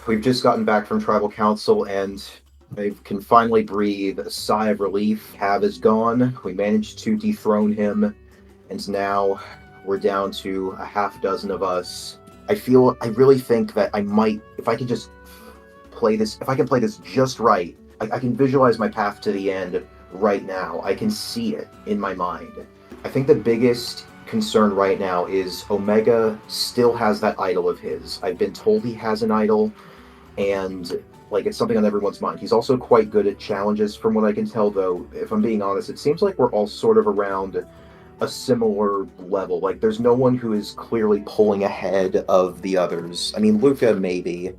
we've just gotten back from Tribal Council, and I can finally breathe a sigh of relief. Cav is gone. We managed to dethrone him, and now we're down to a half dozen of us. I really think that I might, if I can just play this, if I can play this just right, I can visualize my path to the end right now. I can see it in my mind. I think the biggest concern right now is Omega still has that idol of his. I've been told he has an idol, and it's something on everyone's mind. He's also quite good at challenges, from what I can tell, though. If I'm being honest, it seems like we're all sort of around a similar level. Like, there's no one who is clearly pulling ahead of the others. I mean, Luca, maybe.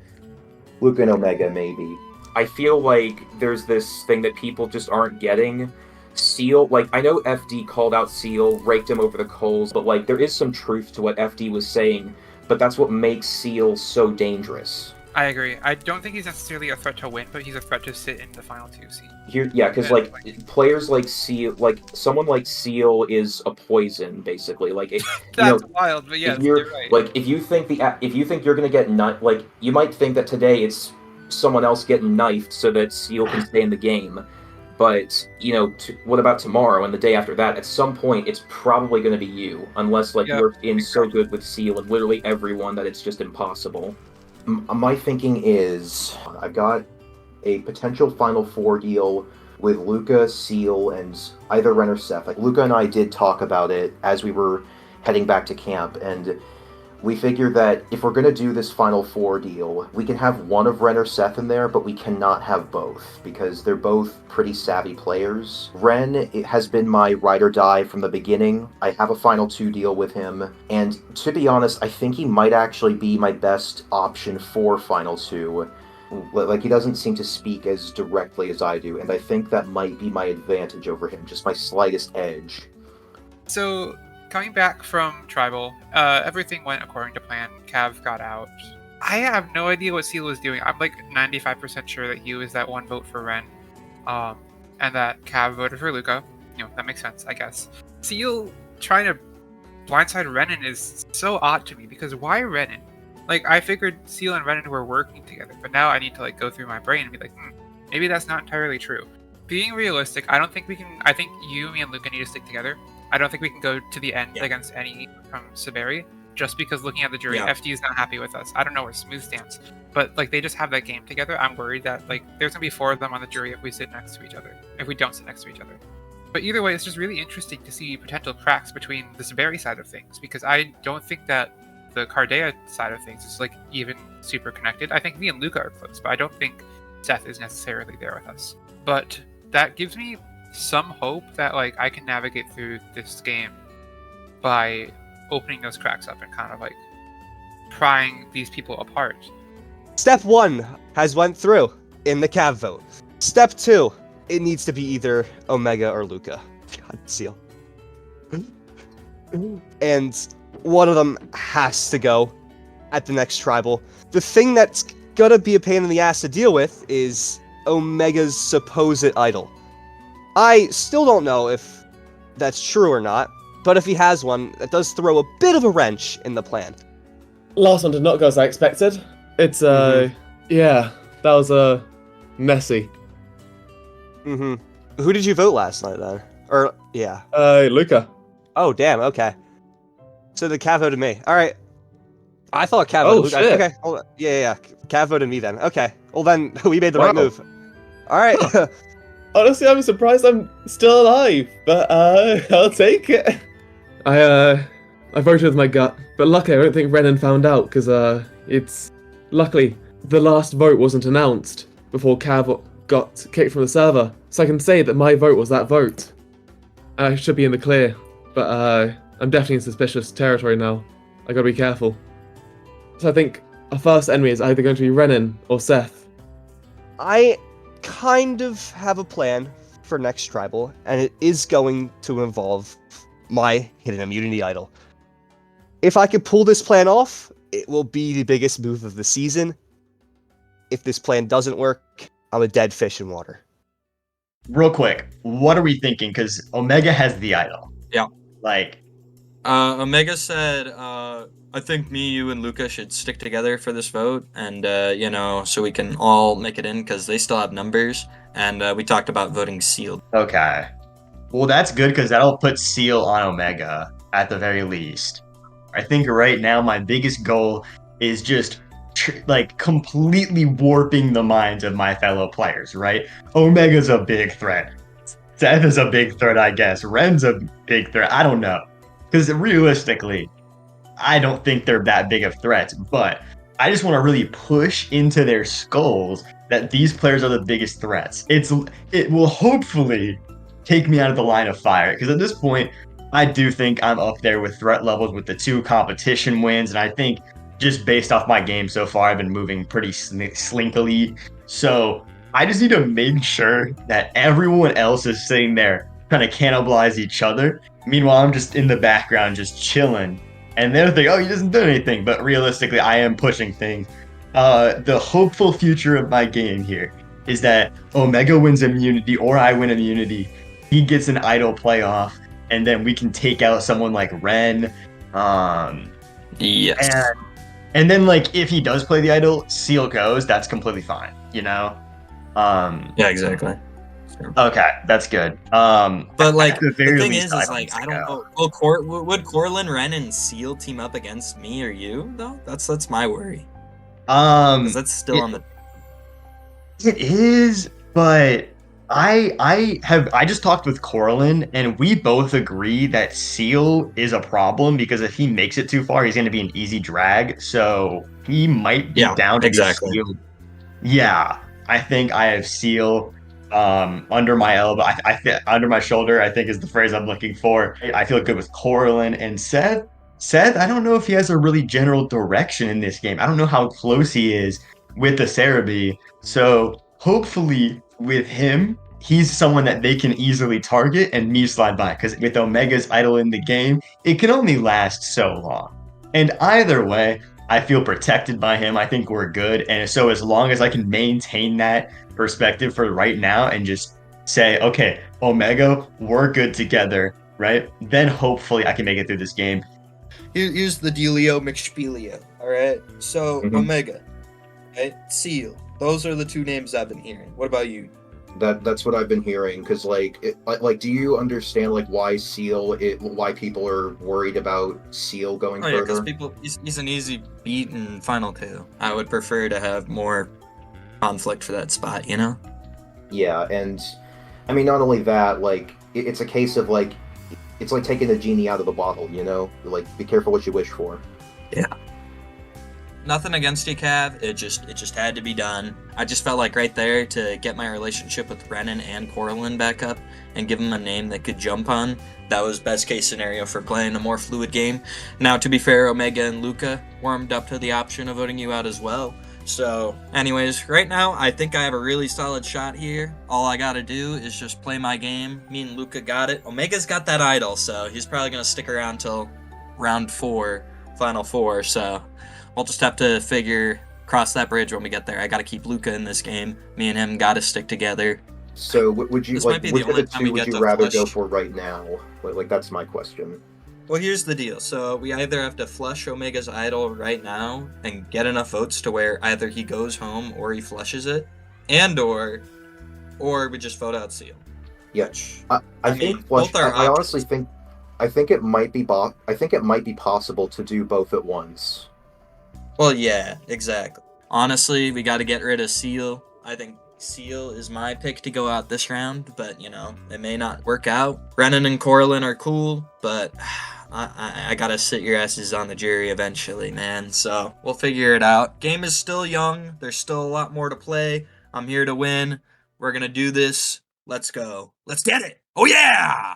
Luca and Omega, maybe. I feel like there's this thing that people just aren't getting. Seal, I know FD called out Seal, raked him over the coals, but, there is some truth to what FD was saying, but that's what makes Seal so dangerous. I agree. I don't think he's necessarily a threat to win, but he's a threat to sit in the final two seed. Because players like Seal, someone like Seal is a poison, basically. That's wild, but yes, you're right. If you think you're gonna get you might think that today it's someone else getting knifed so that Seal can stay in the game. But, what about tomorrow and the day after that? At some point, it's probably going to be you, unless you're in so good with Seal and literally everyone that it's just impossible. My thinking is, I've got a potential Final Four deal with Luca, Seal, and either Ren or Seth. Luca and I did talk about it as we were heading back to camp, and we figured that if we're going to do this Final Four deal, we can have one of Ren or Seth in there, but we cannot have both, because they're both pretty savvy players. Ren has been my ride or die from the beginning. I have a Final Two deal with him, and to be honest, I think he might actually be my best option for Final Two. He doesn't seem to speak as directly as I do, and I think that might be my advantage over him, just my slightest edge. So, coming back from Tribal, everything went according to plan. Cav got out. I have no idea what Seal was doing. I'm 95% sure that he was that one vote for Ren, and that Cav voted for Luca. That makes sense, I guess. Seal trying to blindside Renan is so odd to me, because why Renan? I figured Seal and Renan were working together, but now I need to go through my brain and be maybe that's not entirely true. Being realistic, I don't think we can. I think you, me, and Luca need to stick together. I don't think we can go to the end against any from Siberi, just because looking at the jury, FD is not happy with us. I don't know where Smooth stands, but they just have that game together. I'm worried that there's gonna be 4 of them on the jury if we sit next to each other, if we don't sit next to each other. But either way, it's just really interesting to see potential cracks between the Siberi side of things, because I don't think that the Cardea side of things is even super connected. I think me and Luca are close, but I don't think Seth is necessarily there with us. But that gives me some hope that I can navigate through this game by opening those cracks up and kind of prying these people apart. Step 1 has went through in the Cav vote. Step 2, it needs to be either Omega or Luca. God, Seal. And one of them has to go at the next Tribal. The thing that's gonna be a pain in the ass to deal with is Omega's supposed idol. I still don't know if that's true or not, but if he has one, that does throw a bit of a wrench in the plan. Last one did not go as I expected. It's, yeah, that was, messy. Mm-hmm. Who did you vote last night, then? Or, yeah. Luca. Oh, damn, okay. So the Cav voted me. Alright. I thought Cav voted Luca. Shit. Okay, hold on. Yeah. Cav voted me then. Okay. Well, then, we made the right move. Alright. Honestly, I'm surprised I'm still alive, but I'll take it. I voted with my gut, but luckily I don't think Renan found out, because luckily the last vote wasn't announced before Cav got kicked from the server, so I can say that my vote was that vote. I should be in the clear, but I'm definitely in suspicious territory now. I gotta be careful. So I think our first enemy is either going to be Renan or Seth. I kind of have a plan for next Tribal, and it is going to involve my hidden immunity idol. If I can pull this plan off, it will be the biggest move of the season. If this plan doesn't work, I'm a dead fish in water. Real quick, what are we thinking? Because Omega has the idol. Yeah. Like, Omega said, I I think me, you, and Luca should stick together for this vote, and so we can all make it in because they still have numbers. And we talked about voting sealed. Okay. Well, that's good because that'll put Seal on Omega at the very least. I think right now my biggest goal is just completely warping the minds of my fellow players, right? Omega's a big threat. Seth is a big threat, I guess. Ren's a big threat. I don't know. Because realistically, I don't think they're that big of threats, but I just want to really push into their skulls that these players are the biggest threats. It will hopefully take me out of the line of fire, because at this point, I do think I'm up there with threat levels with the 2 competition wins, and I think just based off my game so far, I've been moving pretty slinkily. So I just need to make sure that everyone else is sitting there trying to cannibalize each other. Meanwhile, I'm just in the background just chilling. And they'll think, oh, he doesn't do anything. But realistically, I am pushing things. The hopeful future of my game here is that Omega wins immunity or I win immunity. He gets an idol playoff, and then we can take out someone like Ren. Yes. And then, like, if he does play the idol, Seal goes. That's completely fine, you know? Yeah, exactly. Okay, that's good. But like the thing least, is like I don't know. Would Corlin, Ren, and Seal team up against me or you though? That's my worry. Because that's still on the. It is, but I just talked with Corlin, and we both agree that Seal is a problem because if he makes it too far, he's going to be an easy drag. So he might be down to exactly. Seal. Yeah, I think I have Seal under my elbow. Under my shoulder, I think is the phrase I'm looking for. I feel good with Corlin and Seth. Seth, I don't know if he has a really general direction in this game. I don't know how close he is with the Cerebi. So hopefully with him, he's someone that they can easily target and me slide by. Because with Omega's idol in the game, it can only last so long. And either way, I feel protected by him. I think we're good. And so as long as I can maintain that perspective for right now and just say, okay, Omega, we're good together, right? Then hopefully I can make it through this game. Here's the dealio McSpielio. All right. So Omega, right? Seal. Those are the 2 names I've been hearing. What about you? That's what I've been hearing. Because like do you understand like why why people are worried about Seal going further? Oh yeah, because he's an easy beat in Final 2. I would prefer to have more conflict for that spot, you know? Yeah, and I mean not only that, like it's a case of like it's like taking the genie out of the bottle, you know? Like be careful what you wish for. Yeah. Nothing against you, Cav. It just had to be done. I just felt like right there to get my relationship with Brennan and Corlin back up and give them a name that could jump on. That was best case scenario for playing a more fluid game. Now, to be fair, Omega and Luca warmed up to the option of voting you out as well. So, anyways, right now, I think I have a really solid shot here. All I gotta do is just play my game. Me and Luca got it. Omega's got that idol, so he's probably gonna stick around till round 4, Final 4, so we'll just have to cross that bridge when we get there. I gotta keep Luca in this game. Me and him gotta stick together. So, would you This like might be which the of the only time 2 we would get you to rather flush. go for right now? Like that's my question. Well, here's the deal. So we either have to flush Omega's idol right now and get enough votes to where either he goes home or he flushes it, and or we just vote out Seal. Yeah, I think both are I options. honestly think it might be possible to do both at once. Well, yeah, exactly. Honestly, we got to get rid of Seal. I think Seal is my pick to go out this round, but you know, it may not work out. Brennan and Corlin are cool, but I gotta sit your asses on the jury eventually, man. So we'll figure it out. Game is still young. There's still a lot more to play. I'm here to win. We're gonna do this. Let's go. Let's get it. Oh yeah!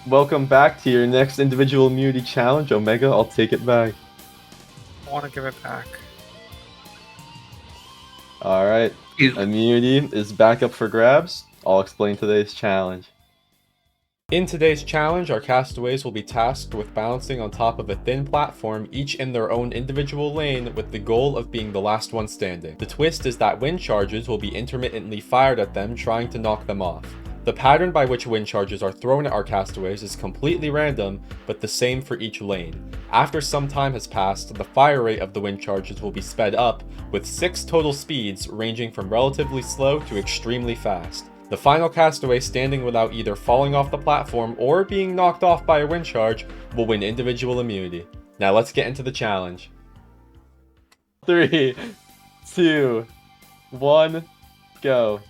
welcome back to your next individual immunity challenge. Omega, I'll take it back. I want to give it back. Alright, immunity is back up for grabs. I'll explain today's challenge. In today's challenge, our castaways will be tasked with balancing on top of a thin platform, each in their own individual lane, with the goal of being the last one standing. The twist is that wind charges will be intermittently fired at them, trying to knock them off. The pattern by which wind charges are thrown at our castaways is completely random, but the same for each lane. After some time has passed, the fire rate of the wind charges will be sped up, with 6 total speeds ranging from relatively slow to extremely fast. The final castaway standing without either falling off the platform or being knocked off by a wind charge will win individual immunity. Now let's get into the challenge. 3, 2, 1, go.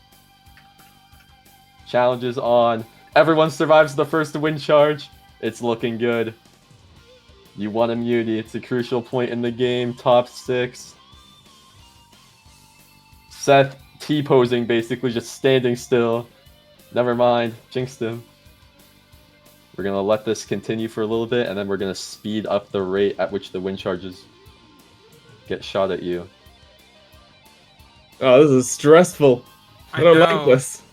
Challenge is on. Everyone survives the first wind charge. It's looking good. You won immunity. It's a crucial point in the game. Top 6. Seth T-posing, basically just standing still. Never mind. Jinxed him. We're going to let this continue for a little bit, and then we're going to speed up the rate at which the wind charges get shot at you. Oh, this is stressful. I don't like know. this.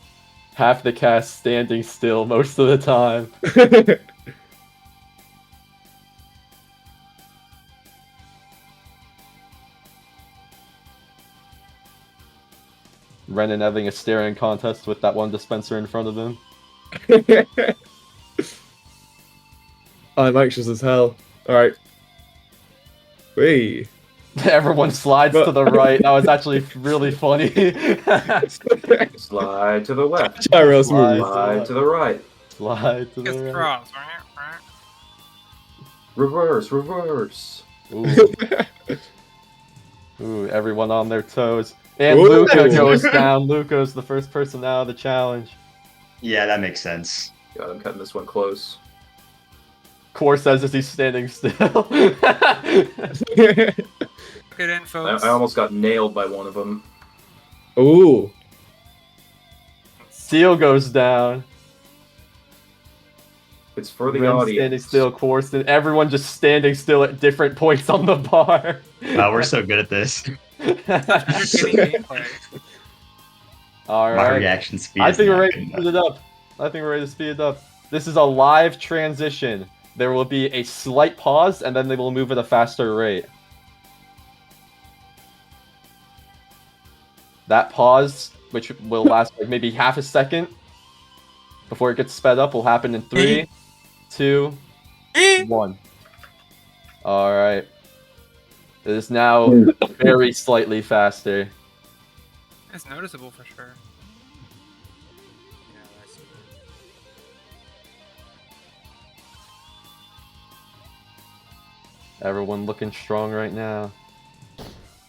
half the cast standing still most of the time. Renan having a staring contest with that one dispenser in front of him. I'm anxious as hell. Alright. Wait. Everyone slides to the right. That was actually really funny. Slide to the left. Gyros movie. Slide to the right. Slide to the It's right. cross. Reverse, reverse. Ooh. Ooh, everyone on their toes. And Ooh. Luca goes down. Luca's the first person out of the challenge. Yeah, that makes sense. God, I'm cutting this one close. Core says as he's standing still. Get in, folks. I almost got nailed by one of them. Ooh. Seal goes down. It's for the Ren audience. standing still, Corson. Everyone just standing still at different points on the bar. Wow, we're so good at this. Entertaining gameplay. All My right. reaction speed. I is think we're not ready good to enough. speed it up. I think we're ready to speed it up. This is a live transition. There will be a slight pause, and then they will move at a faster rate. That pause, which will last like maybe half a second before it gets sped up, will happen in 3, 2, 1. All right. It is now very slightly faster. It's noticeable for sure. Everyone looking strong right now.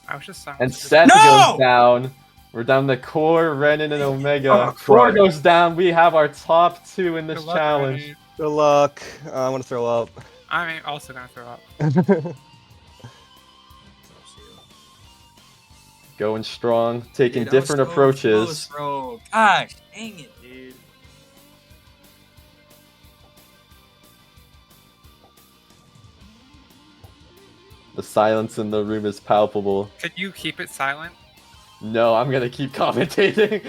I was just silent. And Seth goes down. We're down to Core, Renan, and Omega. Oh, Core crud. goes down. We have our top 2 in this Good luck, challenge. Renan. Good luck. I want to throw up. I'm also gonna throw up. Going strong, taking Dude, that was different so approaches. close, bro. Gosh, dang it, dude. The silence in the room is palpable. Can you keep it silent? No, I'm gonna keep commentating.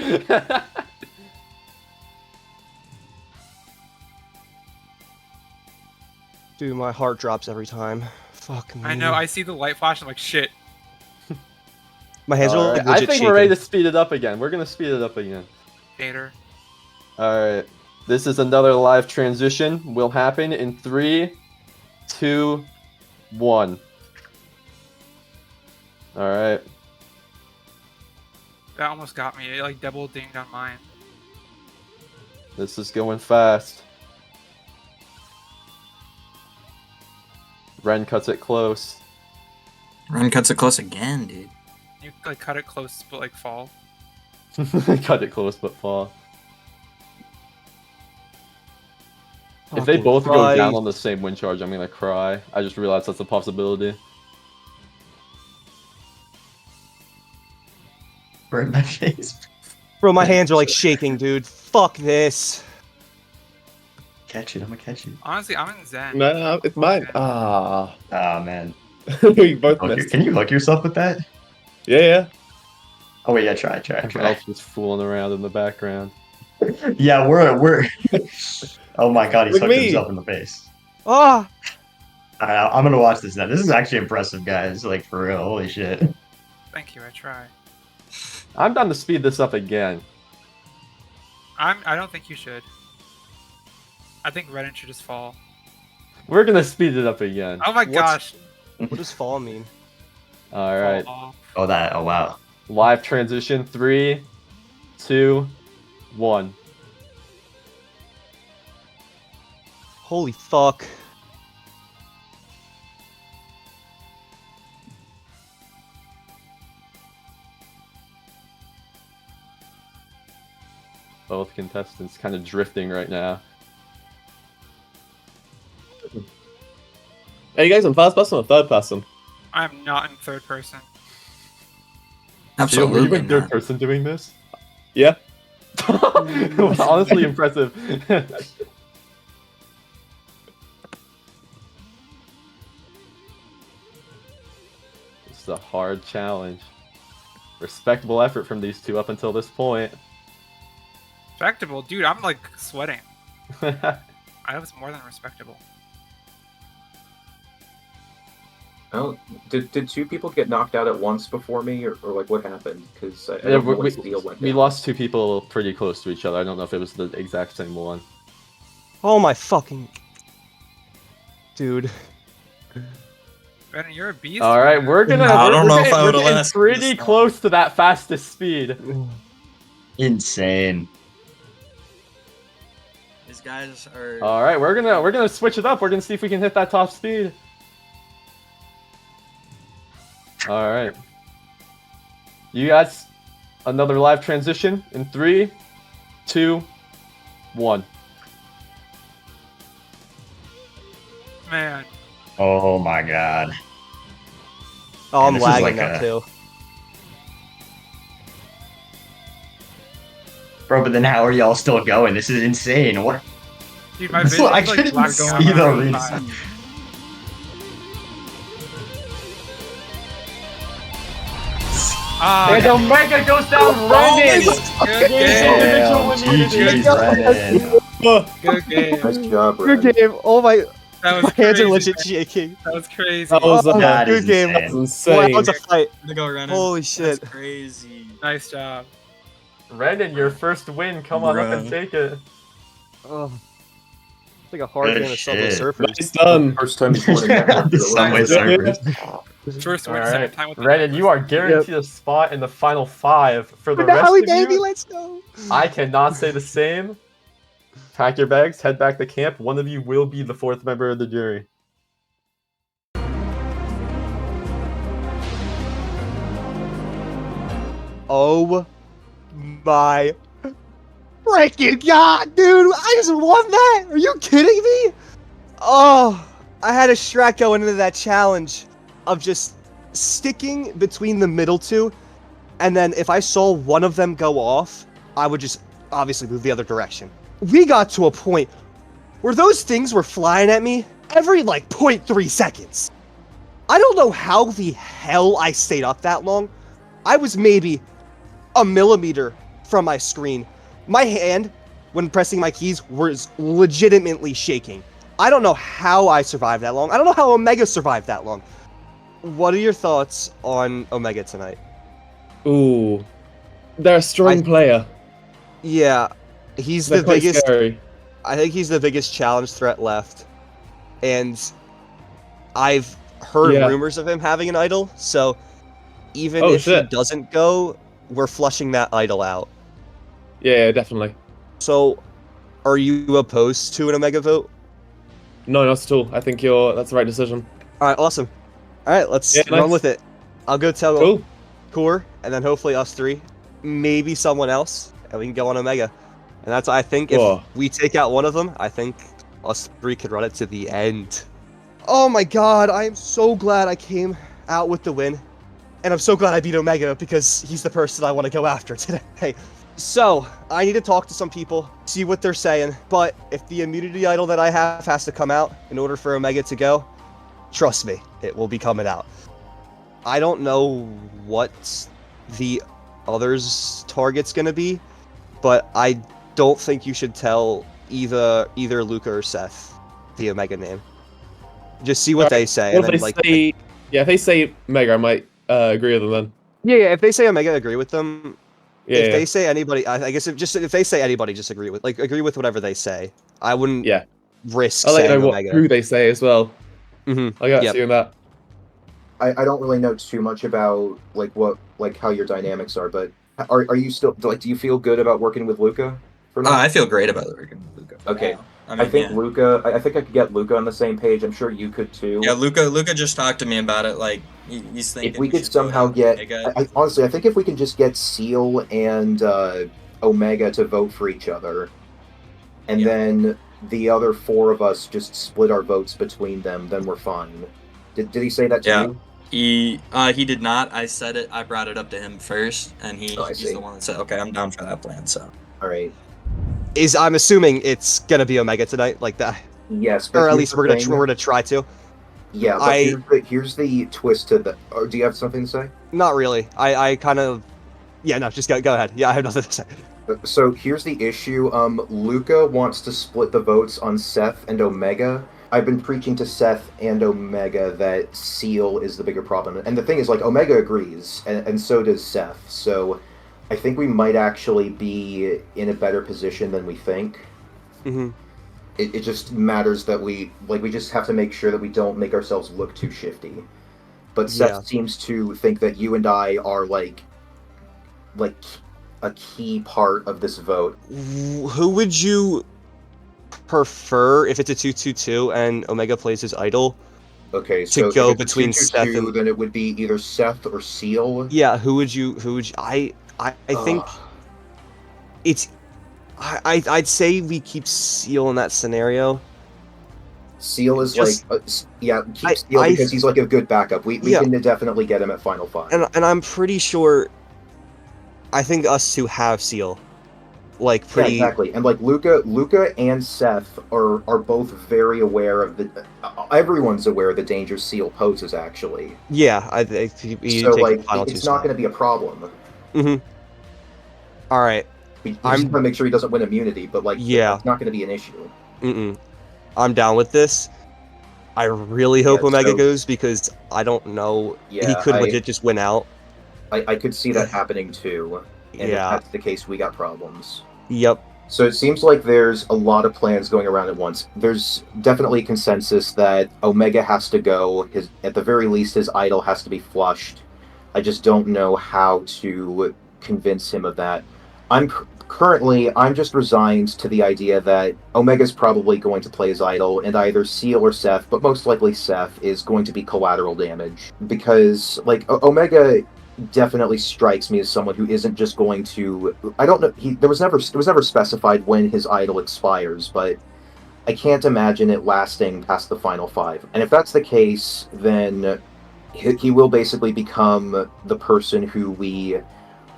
Dude, my heart drops every time. Fuck me. I know. I see the light flash. I'm like, shit. My hands are Alright, like I legit think shaking. we're ready to speed it up again. We're gonna speed it up again. Hater. Alright. This is another live transition. Will happen in 3, 2, 1. Alright. That almost got me. It like double dinged on mine. This is going fast. Ren cuts it close. Run cuts it close again, dude. You like cut it close, but like fall. Cut it close but fall. If they Fucking both go down Christ. on the same wind charge, I'm gonna cry. I just realized that's a possibility. Burn my face. Bro, my hands are like shaking, dude. Fuck this. catch it. I'm gonna catch it. Honestly, I'm in Zen. No, it's mine. Ah. Oh man. We both missed. Can you hook yourself with that? Yeah. Oh wait, yeah, try. Elf just fooling around in the background. Yeah, we're. Oh my god, he's With hooked me. himself in the face. Ah! Alright, I'm gonna watch this now. This is actually impressive, guys. Like for real, holy shit. Thank you. I try. I'm down to speed this up again. I don't think you should. I think Reddit should just fall. We're gonna speed it up again. Oh my What's- gosh. What does fall mean? All right. Fall off. Oh wow. Live transition. 3, 2, 1. Holy fuck. Both contestants kind of drifting right now. Are you guys on first person or third person? I'm not in third person. Were Absolutely you in third not. person doing this? Yeah. Honestly impressive. It's a hard challenge. Respectable effort from these two up until this point. Respectable, dude. I'm like sweating. I was more than respectable. Oh, did two people get knocked out at once before me, or like what happened? Because I Yeah, don't know when Steel went we down. lost 2 people pretty close to each other. I don't know if it was the exact same one. Oh my fucking... Dude. Reddit, you're a beast. All right, we're gonna. I don't know if I we're would've getting lasted pretty this long. close to that fastest speed. Insane. These guys are. All right, we're gonna switch it up. We're gonna see if we can hit that top speed. All right, you guys, another live transition in 3, 2, 1. Man. Oh my god. Oh, Man, I'm this is lagging like now a- too. Bro, but then how are y'all still going? This is insane. What? Dude, my This vision I is like couldn't black see going the on reason. outside. Ah, And Omega goes down running. good game. GG's Renan. Good game. Nice job, Good Ren. game. Oh my... That My was hands are crazy. legit shaking. That was crazy. That was That good is game. insane. That's Wow, insane. that was a fight. To go, Renan. Holy shit. That's crazy. Nice job. Renan, your first win. Come on up and Bruh. take it. Oh. It's like a hard Good game of Subway shit. Surfers. Nice done. First time he's won a network The for Subway the last- Surfers. First All win, right, second time with the Renan, you are guaranteed a spot in the final 5. For the rest Finale, of baby, you, let's go. I cannot say the same. Pack your bags, head back to camp. One of you will be the 4th member of the jury. Oh my freaking god, dude! I just won that! Are you kidding me? Oh, I had a strat going into that challenge of just sticking between the middle two, and then if I saw one of them go off, I would just obviously move the other direction. We got to a point where those things were flying at me every like 0.3 seconds. I don't know how the hell I stayed up that long. I was maybe a millimeter from my screen. My hand, when pressing my keys, was legitimately shaking. I don't know how I survived that long. I don't know how Omega survived that long. What are your thoughts on Omega tonight? Ooh. They're a strong player. Yeah, he's They're the quite biggest. scary. I think he's the biggest challenge threat left. And I've heard Yeah. rumors of him having an idol, so even Oh, if shit. he doesn't go, we're flushing that idol out. Yeah, definitely. So, are you opposed to an Omega vote? No, not at all. I think that's the right decision. Alright, awesome. Alright, let's Yeah, run nice. with it. I'll go tell Cool. Core, and then hopefully us three, maybe someone else, and we can go on Omega. And that's, I think, if Whoa. we take out one of them, I think us three could run it to the end. Oh my god, I am so glad I came out with the win. And I'm so glad I beat Omega because he's the person I want to go after today. So, I need to talk to some people, see what they're saying, but if the immunity idol that I have has to come out in order for Omega to go, trust me, it will be coming out. I don't know what the other's target's gonna be, but I don't think you should tell either Luca or Seth the Omega name. Just see what they say, What and if then they say? Yeah, if they say Mega, I might agree with them then. yeah, if they say Omega, agree with them. Yeah, If they say anybody, I guess if they say anybody, just agree with whatever they say. I wouldn't yeah. risk I'll let you saying know Omega. who they say as well. Mm-hmm. I got Yep. you in that. I don't really know too much about how your dynamics are, but are you still like, do you feel good about working with Luca for now? I feel great about working with Luca. For Okay. now. I think Luca. I think I could get Luca on the same page. I'm sure you could too. Yeah, Luca just talked to me about it. Like he's thinking If we could should vote somehow out get, Omega. honestly, I think if we can just get Seal and Omega to vote for each other, and then the other four of us just split our votes between them, then we're fine. Did he say that to you? He did not. I said it. I brought it up to him first, and he's see. the one that said, "Okay, I'm down for that plan." So. All right. I'm assuming it's gonna be Omega tonight, like that. Yes, but Or at here's least the we're thing. gonna try to. Yeah, but here's the twist to the. Or do you have something to say? Not really. I kind of. Yeah, no, just go ahead. Yeah, I have nothing to say. So here's the issue. Luca wants to split the votes on Seth and Omega. I've been preaching to Seth and Omega that Seal is the bigger problem. And the thing is, like, Omega agrees, and so does Seth. So I think we might actually be in a better position than we think. Mm-hmm. It just matters that we just have to make sure that we don't make ourselves look too shifty. But Seth seems to think that you and I are like a key part of this vote. Who would you prefer if it's a 2-2-2 and Omega plays his idol? Okay, so to go if it's between 2-2-2, Seth and then it would be either Seth or Seal. Yeah, who would you I think it's I'd say we keep Seal in that scenario. Seal is Just- keep Seal because he's like a good backup. We can definitely get him at Final Five. And I'm pretty sure I think us two have Seal. Like pretty Yeah, exactly. And like Luca and Seth are both very aware of the everyone's aware of the danger Seal poses actually. Yeah, I so like it's not going to be a problem. Mm-hmm. All right. We just want to make sure he doesn't win immunity, but like it's not going to be an issue. I'm down with this. I really hope Omega goes because I don't know. Yeah, he could legit just win out. I could see that happening too. And Yeah. if that's the case, we got problems. Yep. So it seems like there's a lot of plans going around at once. There's definitely consensus that Omega has to go. At the very least, his idol has to be flushed. I just don't know how to convince him of that. I'm just resigned to the idea that Omega's probably going to play his idol, and either Seal or Seth, but most likely Seth, is going to be collateral damage. Because, like, Omega definitely strikes me as someone who isn't just going to. I don't know. It was never specified when his idol expires, but I can't imagine it lasting past the Final Five. And if that's the case, then he will basically become the person who we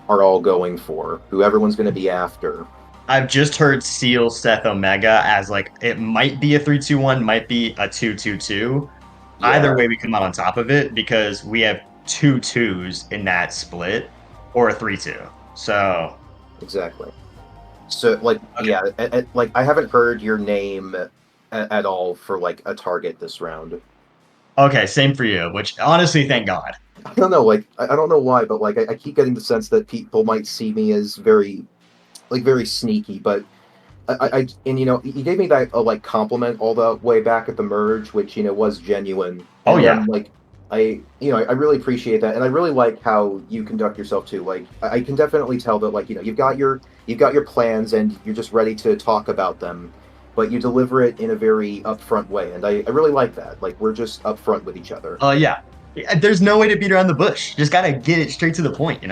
are all going for, who everyone's going to be after. I've just heard Seal Seth Omega as like it might be a 3-2-1, might be a 2-2-2. Yeah. Either way, we come out on top of it because we have 2 2s in that split, or a 3-2. So exactly. So like like I haven't heard your name at all for like a target this round. Okay, same for you. Which honestly, thank God. I don't know, like I don't know why, but like I keep getting the sense that people might see me as very sneaky, but I and you know, you gave me that like compliment all the way back at the merge, which was genuine. Oh and yeah. Like I really appreciate that, and I really like how you conduct yourself too. Like I can definitely tell that like you've got your plans and you're just ready to talk about them, but you deliver it in a very upfront way, and I really like that. Like we're just upfront with each other. Yeah. There's no way to beat around the bush. Just gotta get it straight to the point,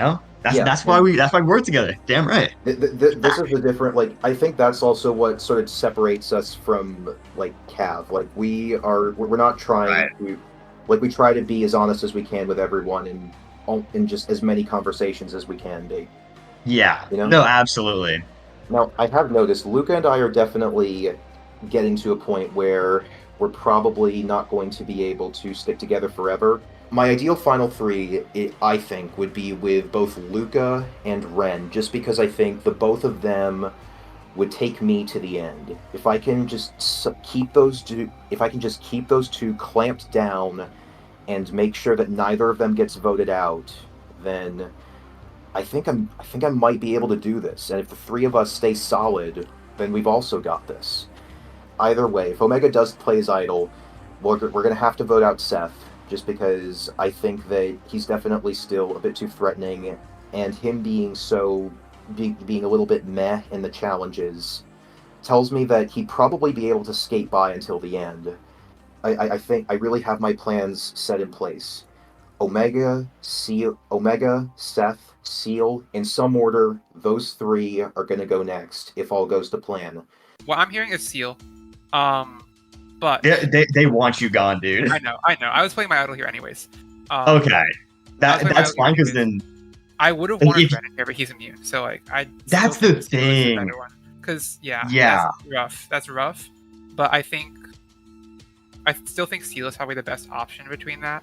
That's why we work together. Damn right. This is the different. Like I think that's also what sort of separates us from like Cav. Like we're not trying to. Like we try to be as honest as we can with everyone, and in just as many conversations as we can be. Yeah. You know? No, absolutely. Now, I have noticed Luca and I are definitely getting to a point where we're probably not going to be able to stick together forever. My ideal final three, I think, would be with both Luca and Ren, just because I think the both of them would take me to the end. If I can just keep those two, if I can just keep those two clamped down and make sure that neither of them gets voted out, then I think I might be able to do this. And if the three of us stay solid, then we've also got this. Either way, if Omega does play his idol, we're going to have to vote out Seth, just because I think that he's definitely still a bit too threatening, and him being being a little bit meh in the challenges tells me that he'd probably be able to skate by until the end. I think I really have my plans set in place. Omega, Seth, Seal, in some order, those three are going to go next if all goes to plan. What I'm hearing is Seal. But They want you gone, dude. I know. I was playing my idol here anyways. Okay. That's fine, because then I would have wanted Ren in here, but he's immune. So like that's the thing. Because yeah, yeah, that's rough. But I still think Seal is probably the best option between them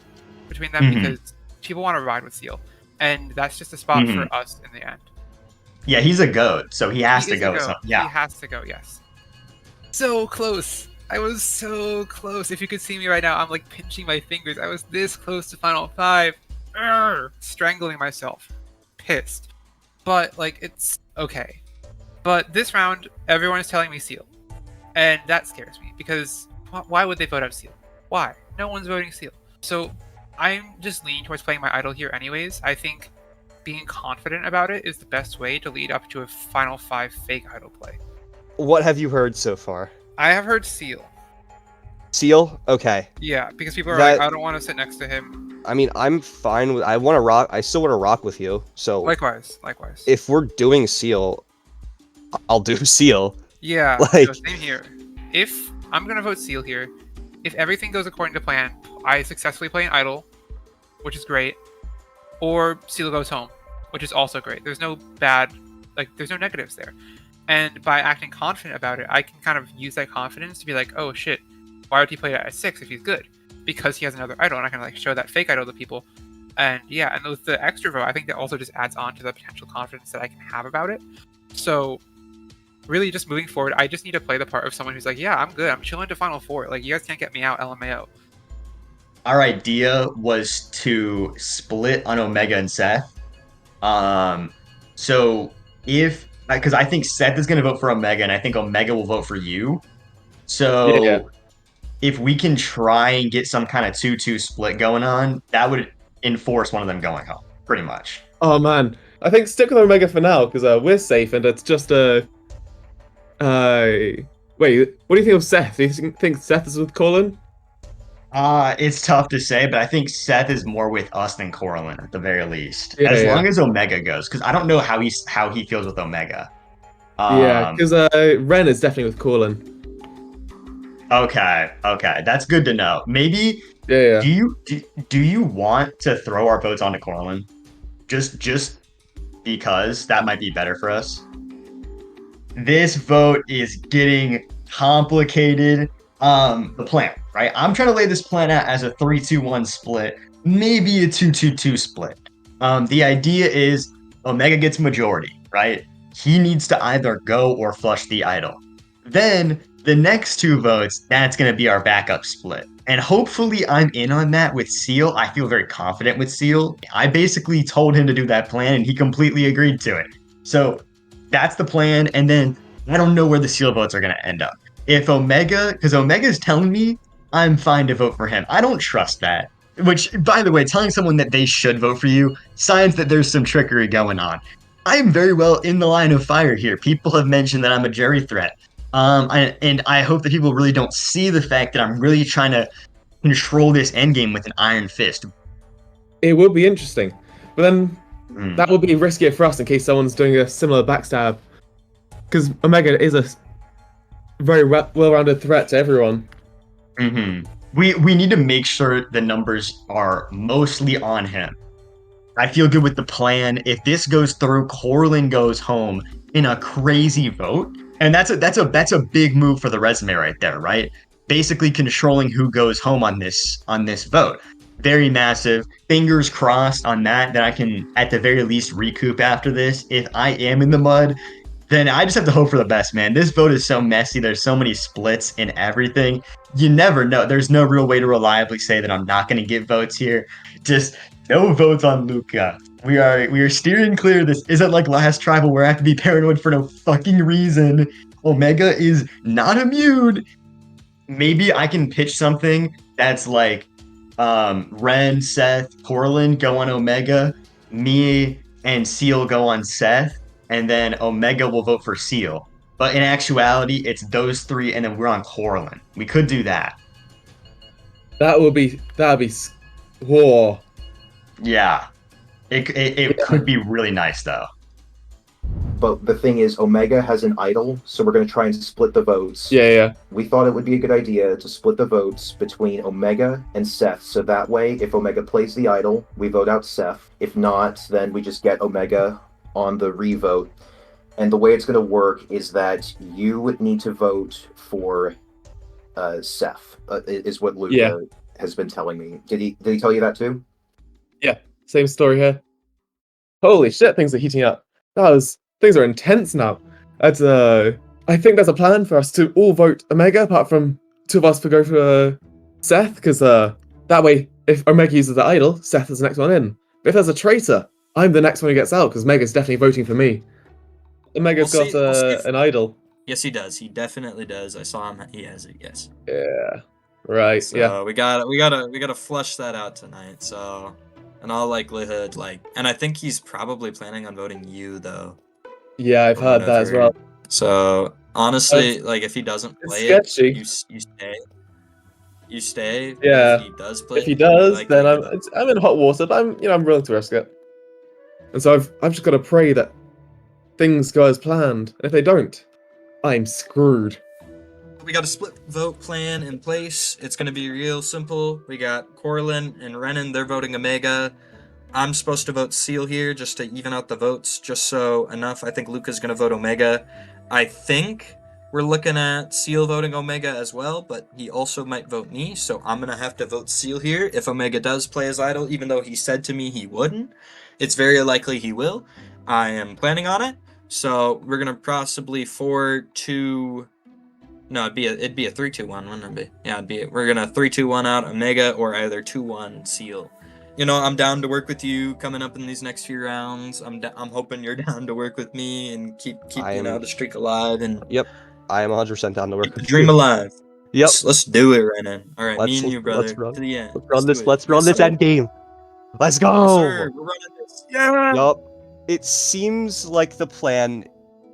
because people want to ride with Seal, and that's just a spot for us in the end. Yeah, he's a goat, so he has to go. Yeah, he has to go. Yes. So close. I was so close. If you could see me right now, I'm like pinching my fingers. I was this close to Final 5. Strangling myself. Pissed. But, like, it's okay. But this round, everyone is telling me Seal. And that scares me. Because why would they vote out Seal? Why? No one's voting Seal. So I'm just leaning towards playing my idol here anyways. I think being confident about it is the best way to lead up to a Final 5 fake idol play. What have you heard so far? I have heard Seal. Seal? Okay. Yeah, because people are like, I don't want to sit next to him. I mean, I'm fine with. I want to rock. I still want to rock with you. So likewise. If we're doing Seal, I'll do Seal. Yeah. Like, same here. If I'm gonna vote Seal here, if everything goes according to plan, I successfully play an idol, which is great, or Seal goes home, which is also great. There's no there's no negatives there. And by acting confident about it, I can kind of use that confidence to be like, oh shit, why would he play that at 6 if he's good? Because he has another idol, and I can like show that fake idol to people. And yeah, and with the extra vote, I think that also just adds on to the potential confidence that I can have about it. So really just moving forward, I just need to play the part of someone who's like, yeah, I'm good, I'm chilling to Final 4. Like, you guys can't get me out, LMAO. Our idea was to split on Omega and Seth. So because I think Seth is going to vote for Omega, and I think Omega will vote for you. So if we can try and get some kind of 2-2 split going on, that would enforce one of them going home, pretty much. Oh man, I think stick with Omega for now, because we're safe, and it's just a... Wait, what do you think of Seth? Do you think Seth is with Colin? It's tough to say, but I think Seth is more with us than Corlin at the very least. As long as Omega goes, because I don't know how he feels with Omega. Yeah, because Ren is definitely with Corlin. Okay, that's good to know. Maybe. Yeah. Do you want to throw our votes onto Corlin? Just because that might be better for us. This vote is getting complicated. The plan, right? I'm trying to lay this plan out as a 3-2-1 split, maybe a 2-2-2 split. The idea is Omega gets majority, right? He needs to either go or flush the idol. Then the next 2 votes, that's going to be our backup split. And hopefully I'm in on that with Seal. I feel very confident with Seal. I basically told him to do that plan and he completely agreed to it. So that's the plan. And then I don't know where the Seal votes are going to end up. If because Omega's telling me I'm fine to vote for him. I don't trust that. Which, by the way, telling someone that they should vote for you, signs that there's some trickery going on. I am very well in the line of fire here. People have mentioned that I'm a jury threat. And I hope that people really don't see the fact that I'm really trying to control this endgame with an iron fist. It will be interesting. But then that will be riskier for us in case someone's doing a similar backstab. Because Omega is a very well-rounded threat to everyone. We need to make sure the numbers are mostly on him. I feel good with the plan. If this goes through, Corlin goes home in a crazy vote, and that's a big move for the resume right there, right? Basically controlling who goes home on this vote. Very massive. Fingers crossed on that I can at the very least recoup after this. If I am in the mud, then I just have to hope for the best, man. This vote is so messy. There's so many splits in everything. You never know. There's no real way to reliably say that I'm not going to get votes here. Just no votes on Luca. We are steering clear. This isn't like last tribal where I have to be paranoid for no fucking reason. Omega is not immune. Maybe I can pitch something that's like Ren, Seth, Corlin go on Omega, me and Seal go on Seth, and then Omega will vote for Seal. But in actuality, it's those three, and then we're on Corlin. We could do that. That'd be war. Yeah. It could be really nice, though. But the thing is, Omega has an idol, so we're going to try and split the votes. Yeah. We thought it would be a good idea to split the votes between Omega and Seth, so that way, if Omega plays the idol, we vote out Seth. If not, then we just get Omega on the revote. And the way it's going to work is that you would need to vote for Seth, is what Luca has been telling me. Did he tell you that too? Yeah, same story here. Holy shit, things are heating up. Things are intense now. I think there's a plan for us to all vote Omega, apart from two of us to go for Seth, because that way, if Omega uses the idol, Seth is the next one in. But if there's a traitor, I'm the next one who gets out, because Omega's definitely voting for me. Omega's got an idol. Yes, he does. He definitely does. I saw him. He has it. Yes. Yeah. Right. So yeah. we gotta flush that out tonight. So, in all likelihood, and I think he's probably planning on voting you though. Yeah, I've heard that as well. So honestly, if he doesn't play it, you stay. You stay. Yeah. If he does play, if he does, then I'm in hot water. But I'm willing to risk it. And so I've just got to pray that things go as planned. And if they don't, I'm screwed. We got a split vote plan in place. It's gonna be real simple. We got Corlin and Renan. They're voting Omega. I'm supposed to vote Seal here just to even out the votes, just so enough. I think Luca's going to vote Omega. I think we're looking at Seal voting Omega as well, but he also might vote me, so I'm going to have to vote Seal here if Omega does play his idol, even though he said to me he wouldn't. It's very likely he will. I am planning on it, so we're going to possibly 4-2... No, it'd be a 3-2-1, wouldn't it be? Yeah, we're going to 3-2-1 out Omega or either 2-1 Seal. I'm down to work with you coming up in these next few rounds. I'm hoping you're down to work with me and keep the streak alive. And Yep, I am 100% down to work with you. Dream alive. Yep. Let's do it right now. All right, me and you, brother, to the end. Let's run this end game. Let's go. Yes, sir. We're running this. Yeah. Yup. It seems like the plan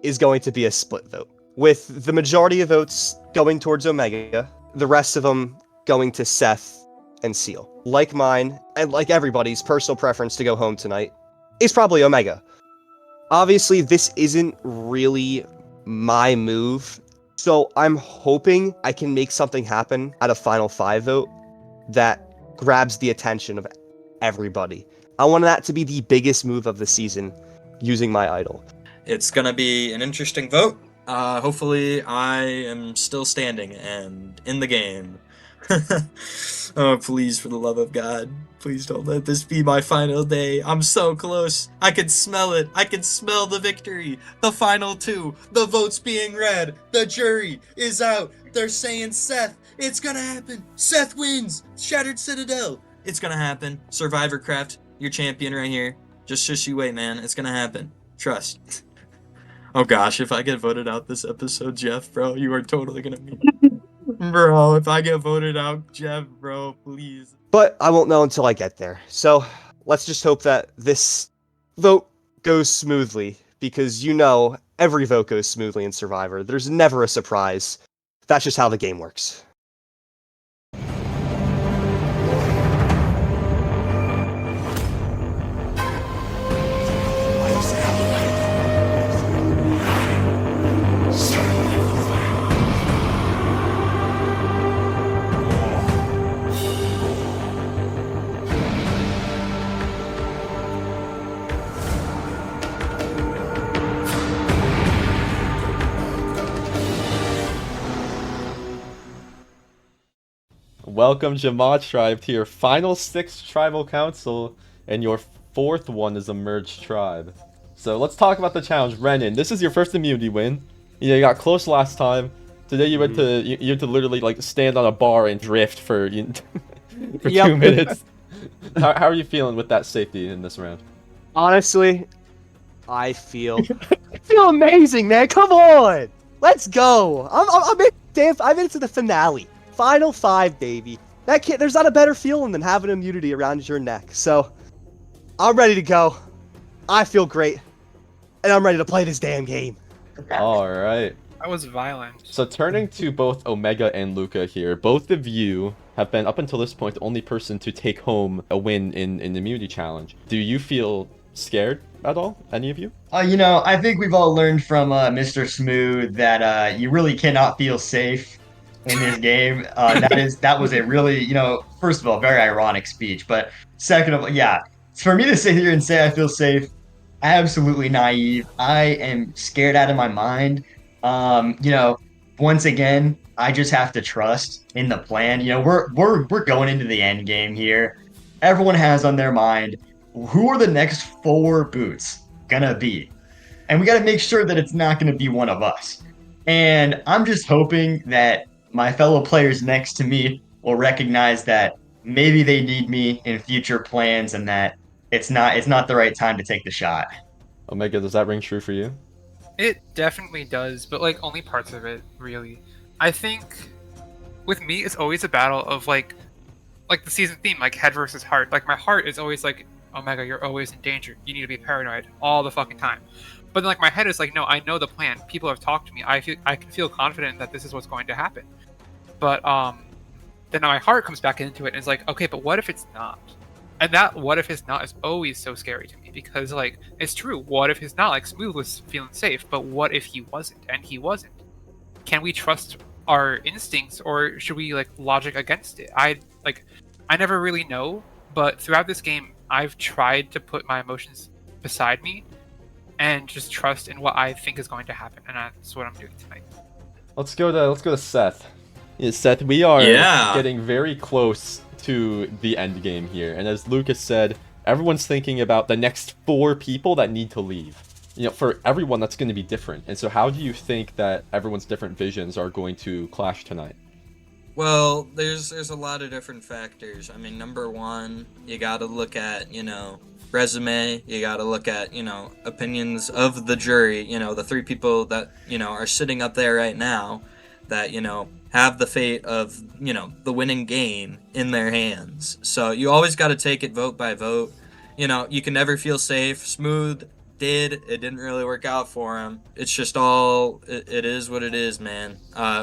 is going to be a split vote, with the majority of votes going towards Omega, the rest of them going to Seth and Seal. Like mine, and like everybody's personal preference to go home tonight, is probably Omega. Obviously, this isn't really my move, so I'm hoping I can make something happen at a Final 5 vote that grabs the attention of everybody. I want that to be the biggest move of the season, using my idol. It's gonna be an interesting vote. Hopefully I am still standing and in the game. Oh, please, for the love of God, please don't let this be my final day. I'm so close. I can smell it. I can smell the victory. The final 2. The votes being read. The jury is out. They're saying Seth. It's gonna happen. Seth wins. Shattered Citadel. It's gonna happen. Survivorcraft, your champion right here. Just you wait, man. It's gonna happen. Trust. Oh gosh, if I get voted out this episode, Jeff, bro, you are totally gonna be... Bro, if I get voted out, Jeff, bro, please. But I won't know until I get there. So let's just hope that this vote goes smoothly, because every vote goes smoothly in Survivor. There's never a surprise. That's just how the game works. welcome Jamad Tribe to your final 6th tribal council, and your 4th one is a merged tribe. So let's talk about the challenge. Renan, this is your first immunity win. You got close last time. Today you had to you had to literally like stand on a bar and drift for 2 minutes. How are you feeling with that safety in this round? Honestly, I feel amazing, man. Come on, let's go. I'm in to the finale, final 5, baby. There's not a better feeling than having immunity around your neck. So, I'm ready to go. I feel great, and I'm ready to play this damn game. All right. That was violent. So turning to both Omega and Luca here, both of you have been, up until this point, the only person to take home a win in the immunity challenge. Do you feel scared at all, any of you? I think we've all learned from Mr. Smooth that you really cannot feel safe in this game. That was a really, first of all, very ironic speech. But second of all, yeah, for me to sit here and say I feel safe, absolutely naive. I am scared out of my mind. Once again, I just have to trust in the plan. We're going into the end game here. Everyone has on their mind who are the next 4 boots gonna be, and we got to make sure that it's not going to be one of us. And I'm just hoping that my fellow players next to me will recognize that maybe they need me in future plans, and that it's not the right time to take the shot. Omega, does that ring true for you? It definitely does, but like only parts of it, really. I think with me, it's always a battle of like the season theme, like head versus heart. Like my heart is always like, Omega, you're always in danger. You need to be paranoid all the fucking time. But then like my head is like, no, I know the plan. People have talked to me. I can feel confident that this is what's going to happen. But then my heart comes back into it and is like, okay, but what if it's not? And that what if it's not is always so scary to me, because like it's true. What if it's not? Like Smooth was feeling safe, but what if he wasn't? And he wasn't. Can we trust our instincts, or should we like logic against it? I never really know, but throughout this game, I've tried to put my emotions beside me and just trust in what I think is going to happen, and that's what I'm doing tonight. Let's go to Seth. Yeah, Seth, we are Yeah. getting very close to the end game here, and as Lucas said, everyone's thinking about the next 4 people that need to leave. For everyone, that's going to be different. And so how do you think that everyone's different visions are going to clash tonight? Well, there's a lot of different factors. I mean, number one, you got to look at, resume. You got to look at, opinions of the jury, the 3 people that, are sitting up there right now that, have the fate of, the winning game in their hands. So you always got to take it vote by vote. You can never feel safe. Smooth it didn't really work out for him. It's just it is what it is, man.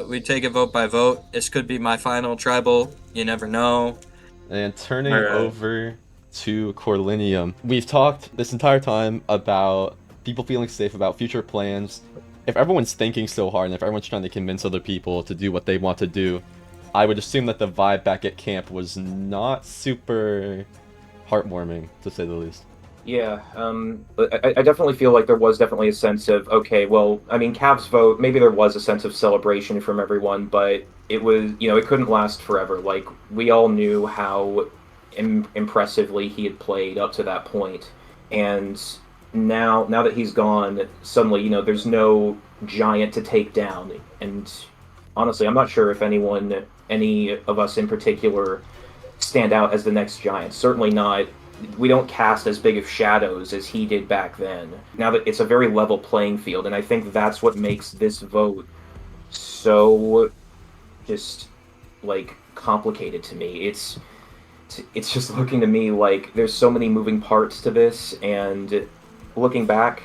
We take it vote by vote. This could be my final tribal. You never know. And turning over to Corlinium, we've talked this entire time about people feeling safe about future plans. If everyone's thinking so hard and if everyone's trying to convince other people to do what they want to do, I would assume that the vibe back at camp was not super heartwarming, to say the least. Yeah, I definitely feel like there was definitely a sense of, okay, well, I mean, Cav's vote, maybe there was a sense of celebration from everyone, but it was, it couldn't last forever. Like, we all knew how impressively he had played up to that point, and now that he's gone, suddenly, there's no giant to take down, and honestly, I'm not sure if any of us in particular stand out as the next giant. Certainly not. We don't cast as big of shadows as he did back then. Now that it's a very level playing field, and I think that's what makes this vote so just like complicated to me. It's just looking to me like there's so many moving parts to this, and looking back,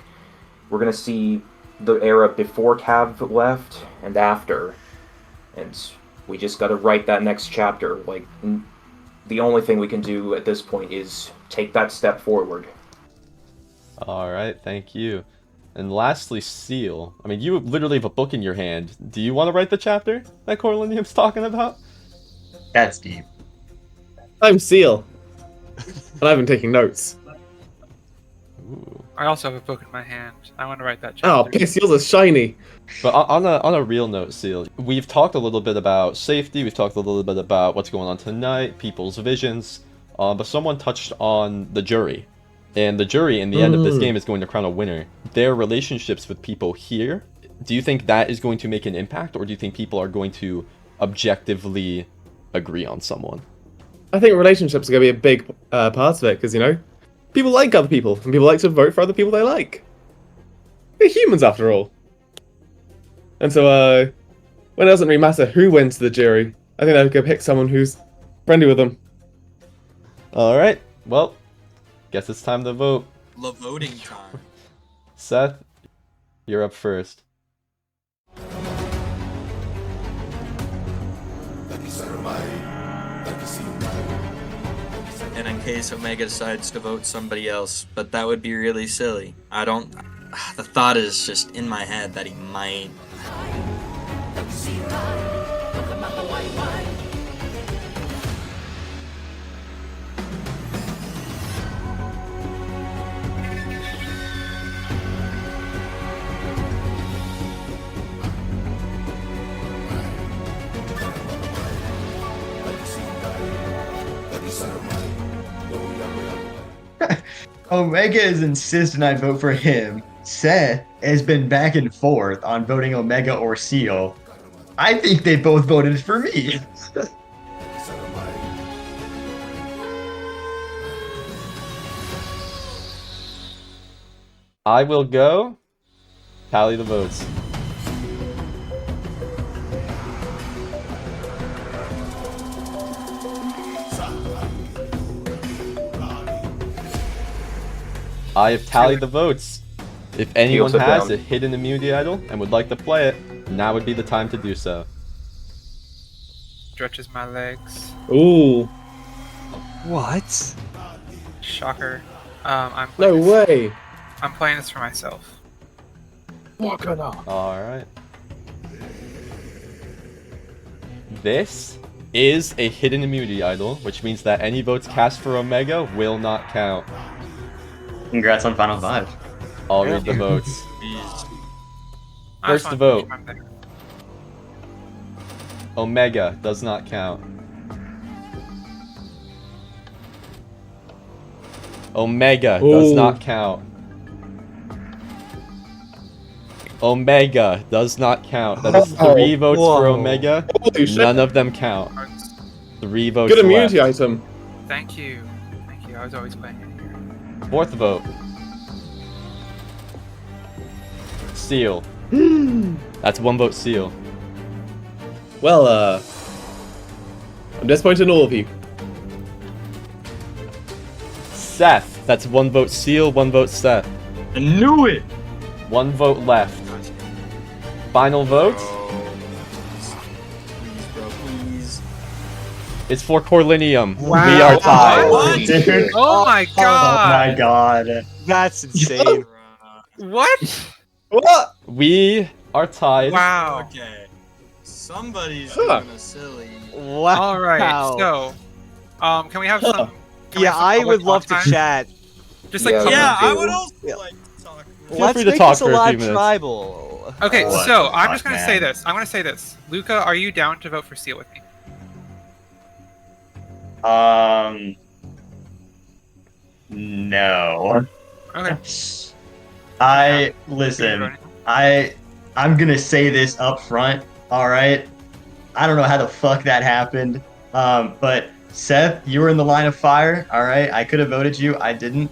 we're gonna see the era before Cav left and after, and we just gotta write that next chapter. Like, the only thing we can do at this point is take that step forward. Alright, thank you. And lastly, Seal. I mean, you literally have a book in your hand. Do you want to write the chapter that Corlinium's talking about? That's deep. I'm Seal. And I've been taking notes. Ooh. I also have a book in my hand. I want to write that Oh, chapter. piss, yours are shiny. But on a real note, Seal, we've talked a little bit about safety. We've talked a little bit about what's going on tonight, people's visions. But someone touched on the jury, and the jury in the end of this game is going to crown a winner. Their relationships with people here. Do you think that is going to make an impact, or do you think people are going to objectively agree on someone? I think relationships are going to be a big part of it, because, you know, people like other people, and people like to vote for other people they like. They're humans, after all. And so, when it doesn't really matter who wins the jury, I think they'll go pick someone who's friendly with them. Alright, well, guess it's time to vote. The voting time. Seth, you're up first. And in case Omega decides to vote somebody else, but that would be really silly. I don't... The thought is just in my head that he might... Omega is insisting I vote for him. Seth has been back and forth on voting Omega or Seal. I think they both voted for me. I will go. Tally the votes. I have tallied the votes. If anyone sit has down. a hidden immunity idol and would like to play it, now would be the time to do so. Stretches my legs. Ooh, What? Shocker. I'm no playing this- way. I'm playing this for myself. Alright. This is a hidden immunity idol, which means that any votes cast for Omega will not count. Congrats on Final Five. I'll read the votes. Jeez. First I to just wanted vote. make sure I'm there. Omega does not count. Omega does Ooh. not count. Omega does not count. That is 3 votes for Whoa. Omega. Holy shit. None of them count. 3 votes Good immunity left. item. Thank you. Thank you. I was always playing it here. 4th vote. Seal. That's 1 vote Seal. Well, I'm disappointed in all of you. Seth. That's 1 vote Seal, 1 vote Seth. I knew it! 1 vote left. Final vote Please, bro, please. is for Corlinium. Wow. We are tied. What? Dude. Oh my Oh god! my god. That's insane. What? What? We are tied. Wow. Okay. Somebody's Huh. doing a silly... Wow. All right. So, can we have some? Can we Yeah, have some I public would love to talk time? chat. Just like Yeah, public- Yeah, I do. would also Yeah. like to talk. Let's free to make talk this a for a few live minutes. tribal. Okay, What so the I'm fuck, just gonna say man? this. I'm gonna say this. Luca, are you down to vote for Seal with me? No. Okay. Listen. I'm gonna say this up front. All right. I don't know how the fuck that happened. But Seth, you were in the line of fire. All right. I could have voted you. I didn't.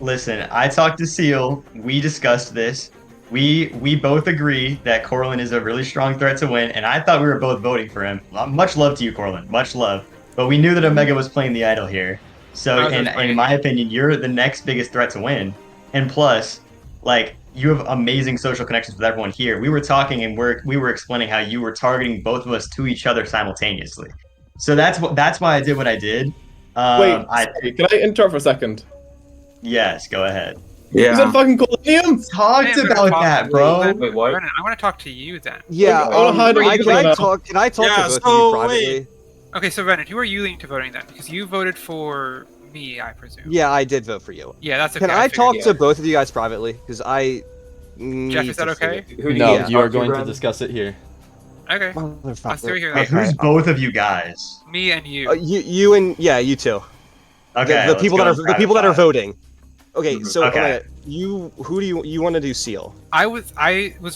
Listen. I talked to Seal. We discussed this. We both agree that Corlin is a really strong threat to win, and I thought we were both voting for him. Much love to you, Corlin. Much love. But we knew that Omega was playing the idol here. So, I was just in playing. my opinion, you're the next biggest threat to win. And plus, like, you have amazing social connections with everyone here. We were talking and we were explaining how you were targeting both of us to each other simultaneously. So that's why I did what I did. Wait, sorry, can I interrupt for a second? Yes, go ahead. You said fucking Corlinium? Talked Hey, I'm gonna about talk- that, bro. Wait, what? Brennan, I want to talk to you then. Yeah, I wanna hide what you're doing now. can I talk Yeah, to both so of you wait. privately? Okay, so Brennan, who are you leaning to voting then? Because you voted for me, I presume. Yeah, I did vote for you. Yeah, that's okay. Can I figured, talk yeah. to both of you guys privately? Because I. Jeff, is that okay? Who do No, you you are talk going to Ren? discuss it here. Okay. Motherfucker. I'll still hear Okay, that. who's both of you guys? Me and you. You and yeah, you too. Okay, The let's people go that are in the private people that are time. voting. Okay, so Okay. who do you want to do Seal? I was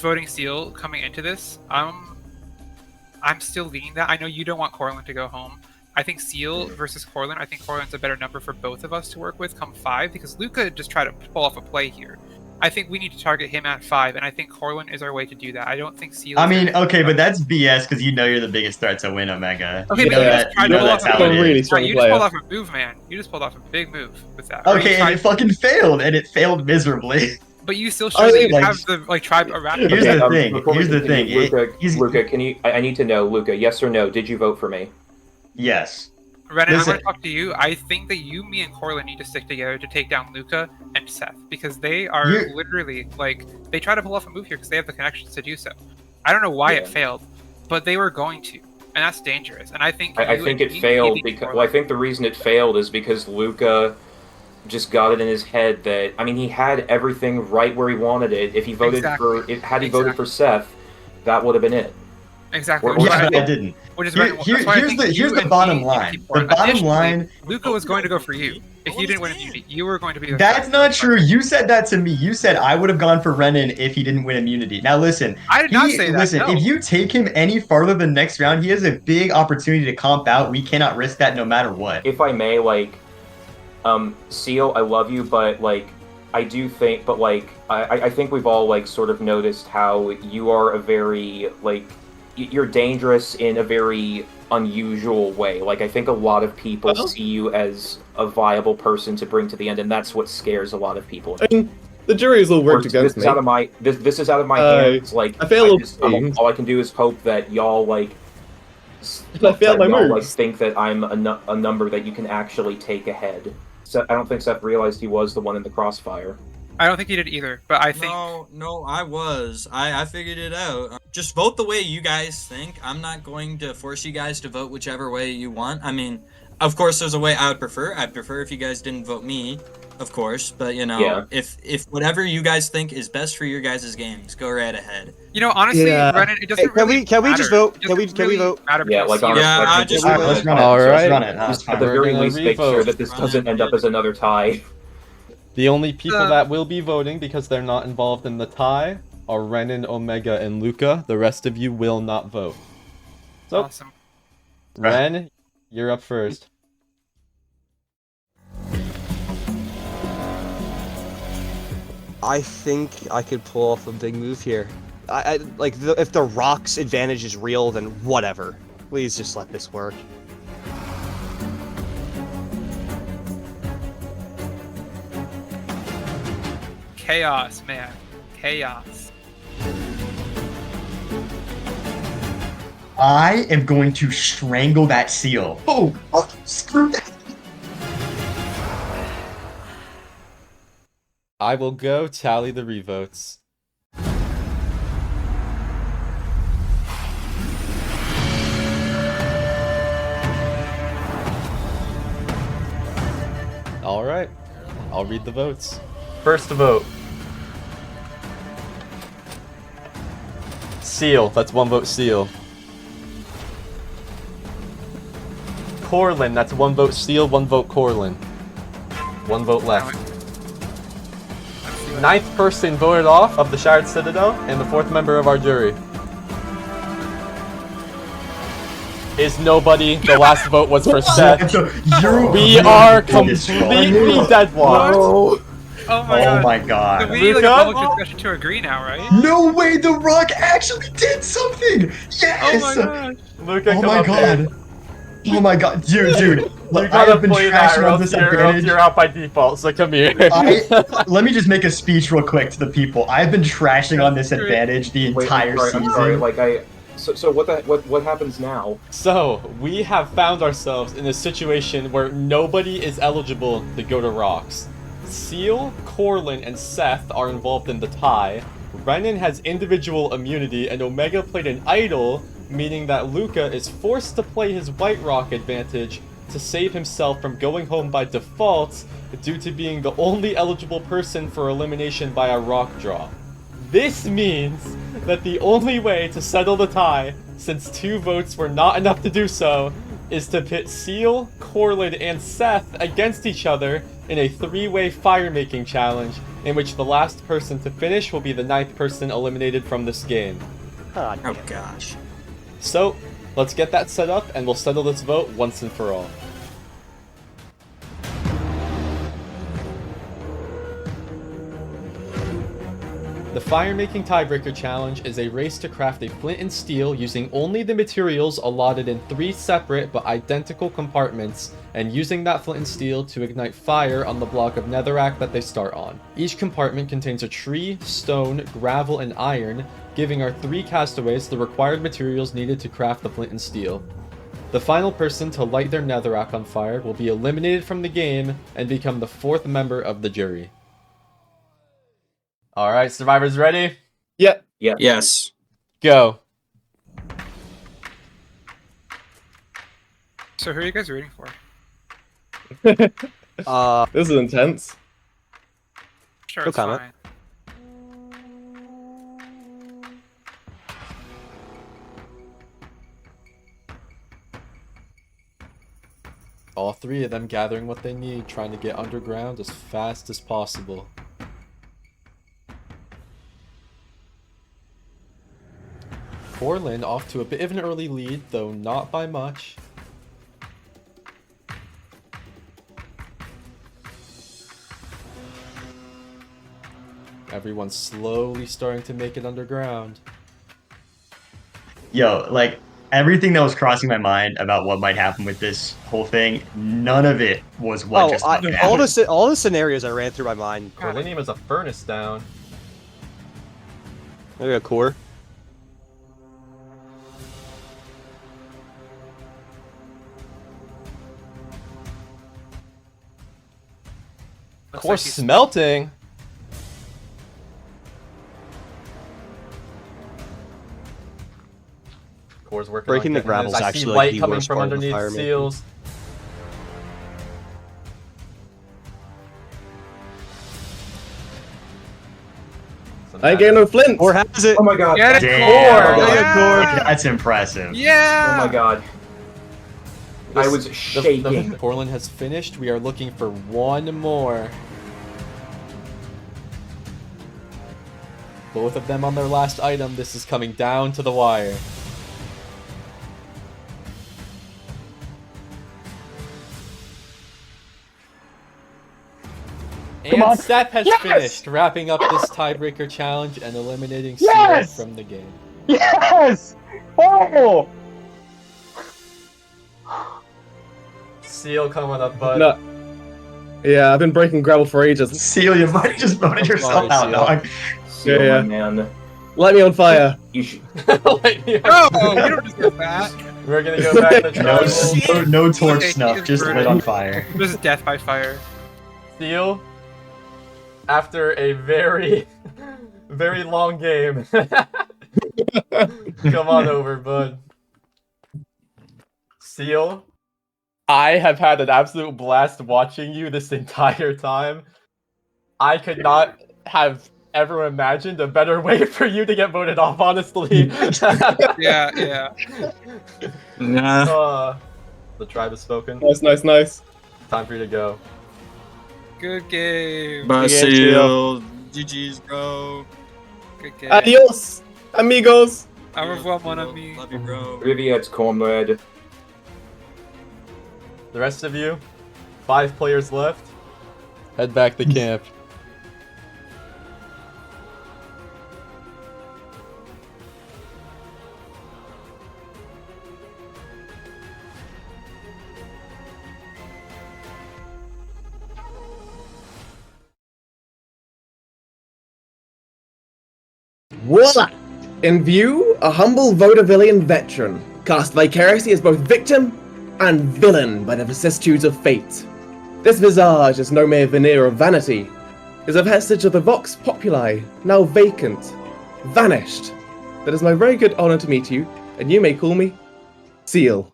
voting Seal coming into this. I'm still leaning that. I know you don't want Corlin to go home. I think Seal versus Corlin. I think Corlin's a better number for both of us to work with come 5 because Luca just tried to pull off a play here. I think we need to target him at 5, and I think Corlin is our way to do that. I don't think Seal. I mean, okay, but that's BS because you know you're the biggest threat to win Omega. Okay, you but know you that. just tried You to know pull that's off how a it really is. strong you just player. pulled off a move, man. You just pulled off a big move with that. Or you Okay, and tried- it fucking failed, and it failed miserably. but you still show that you like- have the tribe around. Here's the thing. Before we Here's the continue, thing. Luca, can you? I need to know, Luca. Yes or no? Did you vote for me? Yes. Renan, I'm Listen. going to talk to you. I think that you, me, and Corlin need to stick together to take down Luca and Seth because they are literally like they try to pull off a move here because they have the connections to do so. I don't know why it failed, but they were going to, and that's dangerous. And I think I think it failed because I think the reason it failed is because Luca just got it in his head that he had everything right where he wanted it. If he voted had he voted for Seth, that would have been it. Exactly. Yeah, but I didn't. Which is Here's the bottom line. The bottom line. Luca was going to go for you. If you didn't win immunity, you were going to be. That's not true. You said that to me. You said I would have gone for Renan if he didn't win immunity. Now listen. I did not say that. Listen, no. if you take him any farther than next round, he has a big opportunity to comp out. We cannot risk that no matter what. If I may, Seal, I love you, but I do think, I think we've all sort of noticed how you are a very you're dangerous in a very unusual way. I think a lot of people see you as a viable person to bring to the end, and that's what scares a lot of people. I mean, the jury's all worked against me. This is out of my hands. I failed. All I can do is hope that y'all I failed my moves. think that I'm a number that you can actually take ahead. So I don't think Seth realized he was the one in the crossfire. I don't think he did either, but I think... No, I was. I figured it out. Just vote the way you guys think. I'm not going to force you guys to vote whichever way you want. I mean, of course, there's a way I would prefer. I'd prefer if you guys didn't vote me, of course. But, if whatever you guys think is best for your guys' games, go right ahead. Honestly, Renan, it doesn't really Can we just vote? Can we vote? Yeah, let's run it. All right. At the very least, make sure that this doesn't end up as another tie. The only people that will be voting because they're not involved in the tie are Renan, Omega, and Luca. The rest of you will not vote. So, awesome. Ren, you're up first. I think I could pull off a big move here. If the rock's advantage is real, then whatever. Please just let this work. Chaos, man. Chaos. I am going to strangle that seal. Oh, screw that. I will go tally the revotes. Alright, I'll read the votes. First vote. Seal, that's 1 vote Seal. Corlin, that's 1 vote Seal, 1 vote Corlin. 1 vote left. 9th person voted off of the Shattered Citadel, and the 4th member of our jury. Is nobody. The last vote was for Seth. We are completely deadlocked. No. Oh my god. So we need Luca? a public discussion to agree now, right? No way, The Rock actually did something! Yes! Oh my god. Luca, Oh come my up god. here. Oh my god, dude. You I gotta have been play that, trashing or on else this you're advantage. out by default, so come here. Let me just make a speech real quick to the people. I've been trashing on this advantage the entire season. I'm sorry, So what happens now? So, we have found ourselves in a situation where nobody is eligible to go to Rocks. Seal, Corlin, and Seth are involved in the tie. Renan has individual immunity, and Omega played an idol, meaning that Luca is forced to play his White Rock advantage to save himself from going home by default due to being the only eligible person for elimination by a rock draw. This means that the only way to settle the tie, since 2 votes were not enough to do so, is to pit Seal, Corlin, and Seth against each other in a 3-way fire-making challenge, in which the last person to finish will be the 9th person eliminated from this game. Oh gosh. So, let's get that set up, and we'll settle this vote once and for all. The Fire-Making Tiebreaker Challenge is a race to craft a flint and steel using only the materials allotted in 3 separate but identical compartments, and using that flint and steel to ignite fire on the block of netherrack that they start on. Each compartment contains a tree, stone, gravel, and iron, giving our 3 castaways the required materials needed to craft the flint and steel. The final person to light their netherrack on fire will be eliminated from the game and become the 4th member of the jury. Alright, survivors ready? Yep. Yes. Go. So who are you guys rooting for? This is intense. Sure, No it's comment. fine. All 3 of them gathering what they need, trying to get underground as fast as possible. Corlin off to a bit of an early lead, though not by much. Everyone's slowly starting to make it underground. Yo, like, everything that was crossing my mind about what might happen with this whole thing, none of it was what just might all happen. all the scenarios I ran through my mind. Corlinium has a furnace down. Maybe a core. Looks Core like he's- smelting. Core's working Breaking on the getting gravel's his. I actually see like light the coming worst from part of the underneath fire making. seals. I ain't getting no flints. Or has it? Oh my god. Get it, Damn, Core! Yeah. that's impressive. Yeah! Oh my god. I was shaking. Corlin has finished. We are looking for one more. Both of them on their last item. This is coming down to the wire. And Seth has finished, wrapping up this tiebreaker challenge and eliminating Seal from the game. Yes! Oh! Seal coming up, bud. No. Yeah, I've been breaking gravel for ages. Seal, you might have just voted yourself out, Seal. dog. Seal, Yeah. man. Light me on fire. You should. Like, yeah. No, you don't deserve that. We're gonna go back to No, tribal. no torch Okay, snuff, he's just burning. lit on fire. This is death by fire. Seal, after a very, very long game. Come on over, bud. Seal, I have had an absolute blast watching you this entire time. I could not have ever imagined a better way for you to get voted off, honestly. Yeah. Nah. The tribe has spoken. Nice. Time for you to go. Good game. Bye, Good game, Seal. GG's, bro. Good game. Adios, amigos. Au revoir, mon ami. Love you, bro. Riviette's comrade. The rest of you, 5 players left. Head back to camp. Voila! In view, a humble vaudevillian veteran, cast vicariously as both victim and villain by the vicissitudes of fate. This visage is no mere veneer of vanity, is a vestige of the vox populi, now vacant, vanished. That is my very good honor to meet you, and you may call me Seal.